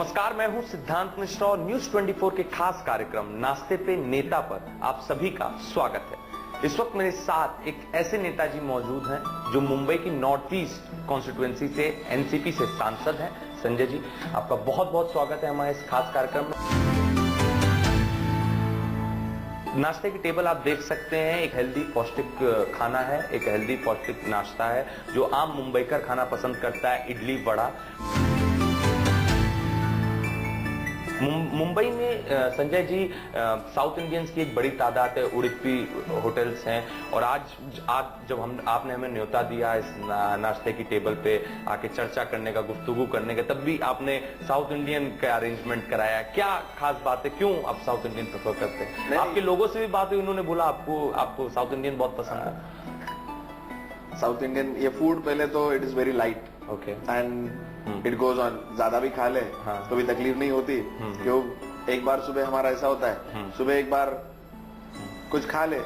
नमस्कार, मैं हूं सिद्धांत मिश्रा और न्यूज 24 के खास कार्यक्रम नाश्ते पे नेता पर आप सभी का स्वागत है। इस वक्त मेरे साथ एक ऐसे नेताजी मौजूद हैं जो मुंबई की नॉर्थ ईस्ट कॉन्स्टिट्यूएंसी से एनसीपी से सांसद हैं। संजय जी, आपका बहुत बहुत स्वागत है हमारे इस खास कार्यक्रम में। नाश्ते की टेबल आप देख सकते हैं, एक हेल्दी पौष्टिक खाना है, एक हेल्दी पौष्टिक नाश्ता है जो आम मुंबईकर खाना पसंद करता है, इडली वड़ा। मुंबई में संजय जी साउथ इंडियंस की एक बड़ी तादाद है, उडुपी होटल्स हैं और आज जब आपने हमें न्योता दिया इस नाश्ते की टेबल पे आके चर्चा करने का, गुफ्तगू करने का, तब भी आपने साउथ इंडियन का अरेंजमेंट कराया। क्या खास बात है, क्यों आप साउथ इंडियन प्रेफर करते हैं? आपके लोगों से भी बात हुई, उन्होंने बोला आपको साउथ इंडियन बहुत पसंद है। साउथ इंडियन ये फूड पहले तो it is very light, okay, and it goes on. ज्यादा भी खा ले तो भी तकलीफ नहीं होती, क्यों एक बार सुबह हमारा ऐसा होता है, सुबह एक बार कुछ खा ले,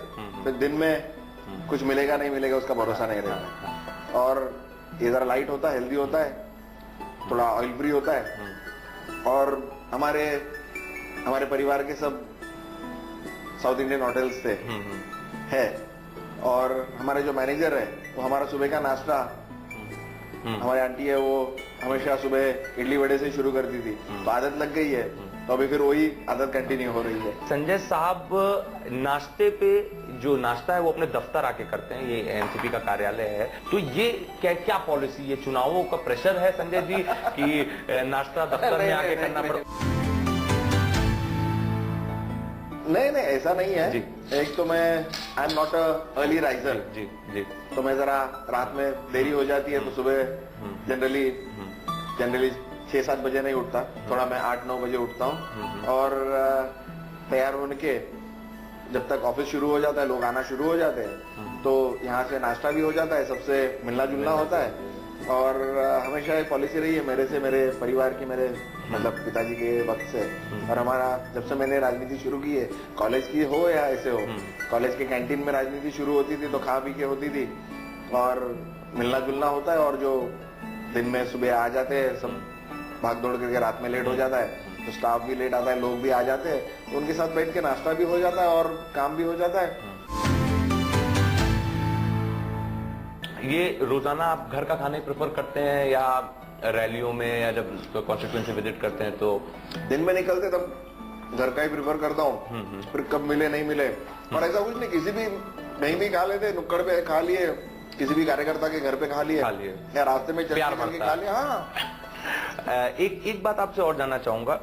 फिर दिन में कुछ मिलेगा नहीं मिलेगा उसका भरोसा नहीं रहता। और ये जरा लाइट होता है, हेल्दी होता है, थोड़ा ऑयल फ्री होता है। और हमारे परिवार के सब साउथ इंडियन होटल्स से है और हमारे जो मैनेजर है वो हमारा सुबह का नाश्ता, हमारी आंटी है वो हमेशा सुबह इडली वड़े से शुरू करती थी, तो आदत लग गई है, तो अभी फिर वही आदत कंटिन्यू हो रही है। संजय साहब, नाश्ते पे जो नाश्ता है वो अपने दफ्तर आके करते हैं, ये एनसीपी का कार्यालय है, तो ये क्या पॉलिसी, ये चुनावों का प्रेशर है संजय जी कि नाश्ता दफ्तर में आके करना पड़े? नहीं, ऐसा नहीं है। एक तो मैं I am not a early riser, जी, तो मैं जरा रात में देरी हो जाती है, तो सुबह जनरली 6-7 बजे नहीं उठता, थोड़ा मैं 8-9 बजे उठता हूँ और तैयार होने के जब तक ऑफिस शुरू हो जाता है, लोग आना शुरू हो जाते हैं, तो यहाँ से नाश्ता भी हो जाता है, सबसे मिलना जुलना होता है। और हमेशा एक पॉलिसी रही है मेरे परिवार की, मेरे मतलब पिताजी के वक्त से, और हमारा जब से मैंने राजनीति शुरू की है, कॉलेज की हो या ऐसे हो, कॉलेज के कैंटीन में राजनीति शुरू होती थी तो खा पी के होती थी और मिलना जुलना होता है। और जो दिन में सुबह आ जाते हैं सब, भाग दौड़ करके रात में लेट हो जाता है, तो स्टाफ भी लेट आता है, लोग भी आ जाते हैं, तो उनके साथ बैठ के नाश्ता भी हो जाता है और काम भी हो जाता है। ये रोजाना आप घर का खाने प्रेफर करते हैं या रैलियों में या जब कॉन्स्टिट्यूएंसी विजिट करते हैं तो? दिन में निकलते तब घर का ही प्रेफर करता हूँ, फिर कब मिले नहीं मिले, और ऐसा कुछ नहीं, किसी भी कहीं भी खा लेते, नुक्कड़ पे खा लिए, किसी भी कार्यकर्ता के घर पे खा लिए या रास्ते में चल के खा लिया। हाँ, एक बात आपसे और जानना चाहूंगा,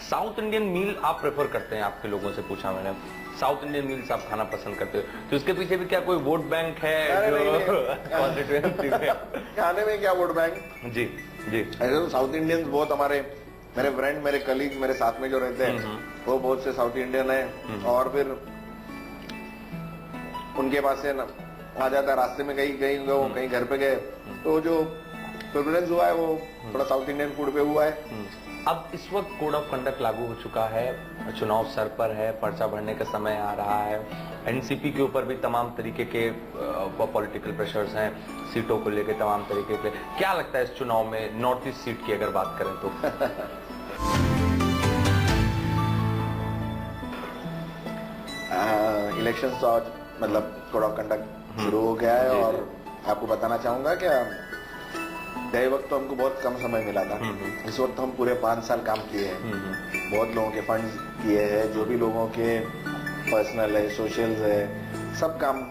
साउथ इंडियन मील आप प्रेफर करते हैं? आपके लोगों से पूछा मैंने, साउथ इंडियन मील्स आप खाना पसंद करते हो, तो इसके पीछे भी क्या कोई वोट बैंक है कॉन्स्टिट्यूएंसी में? खाने में क्या वोट बैंक? जी, ऐसे तो साउथ इंडियंस बहुत, मेरे फ्रेंड, मेरे कलीग, मेरे साथ में जो रहते हैं वो बहुत से साउथ इंडियन है, और फिर उनके पास से आ जाता है, रास्ते में कहीं घर पे गए, तो जो प्रेफरेंस हुआ है वो थोड़ा साउथ इंडियन फूड पे हुआ है। अब इस वक्त कोड ऑफ कंडक्ट लागू हो चुका है, चुनाव सर पर है, पर्चा भरने का समय आ रहा है, एनसीपी के ऊपर भी तमाम तरीके के पॉलिटिकल प्रेशर्स हैं, सीटों को लेकर तमाम तरीके के। क्या लगता है इस चुनाव में नॉर्थ ईस्ट सीट की अगर बात करें तो? इलेक्शन मतलब कोड ऑफ कंडक्ट शुरू हो गया है, और आपको बताना चाहूंगा क्या, गए वक्त तो हमको बहुत कम समय मिला था, इस वक्त हम पूरे 5 साल काम किए हैं, बहुत लोगों के फंड किए हैं, जो भी लोगों के पर्सनल है, सोशल्स है, सब काम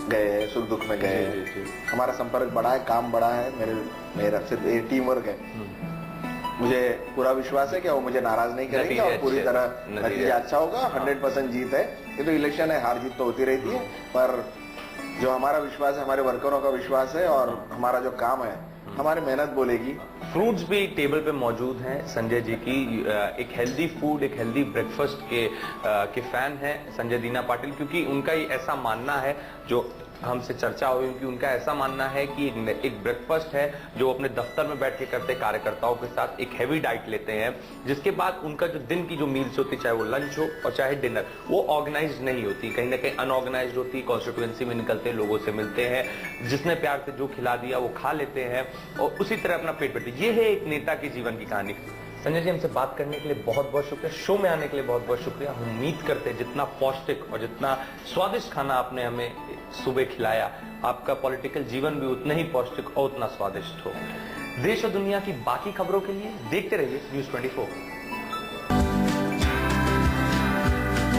गए हैं, सुख दुख में गए हैं। हमारा संपर्क बढ़ा है, काम बढ़ा है, मेरा सिर्फ ये टीम वर्क है। मुझे पूरा विश्वास है कि वो मुझे नाराज नहीं करेंगे और पूरी तरह नतीजा अच्छा होगा, 100% जीत है। ये तो इलेक्शन है, हार जीत तो होती रहती है, पर जो हमारा विश्वास है, हमारे वर्करों का विश्वास है, और हमारा जो काम है, हमारी मेहनत बोलेगी। फ्रूट्स भी टेबल पे मौजूद हैं संजय जी की, एक हेल्दी फूड, एक हेल्दी ब्रेकफास्ट के फैन हैं संजय दीना पाटिल, क्योंकि उनका ही ऐसा मानना है, जो हमसे चर्चा हुई कि उनका ऐसा मानना है कि एक ब्रेकफास्ट है जो अपने दफ्तर में बैठ के करते कार्यकर्ताओं के साथ, एक हैवी डाइट लेते हैं, जिसके बाद उनका जो दिन की जो मील्स होती, चाहे वो लंच हो और चाहे डिनर, वो ऑर्गेनाइज नहीं होती, कहीं ना कहीं अनऑर्गेनाइज होती। कॉन्स्टिट्यूएंसी में निकलते हैं, लोगों से मिलते हैं, जिसने प्यार से जो खिला दिया वो खा लेते हैं और उसी तरह अपना पेट भरते। ये है एक नेता के जीवन की कहानी। संजय जी, हमसे बात करने के लिए बहुत बहुत शुक्रिया, शो में आने के लिए बहुत बहुत शुक्रिया। हम उम्मीद करते हैं जितना पौष्टिक और जितना स्वादिष्ट खाना आपने हमें सुबह खिलाया, आपका पॉलिटिकल जीवन भी उतना ही पौष्टिक और उतना स्वादिष्ट हो। देश और दुनिया की बाकी खबरों के लिए देखते रहिए News 24।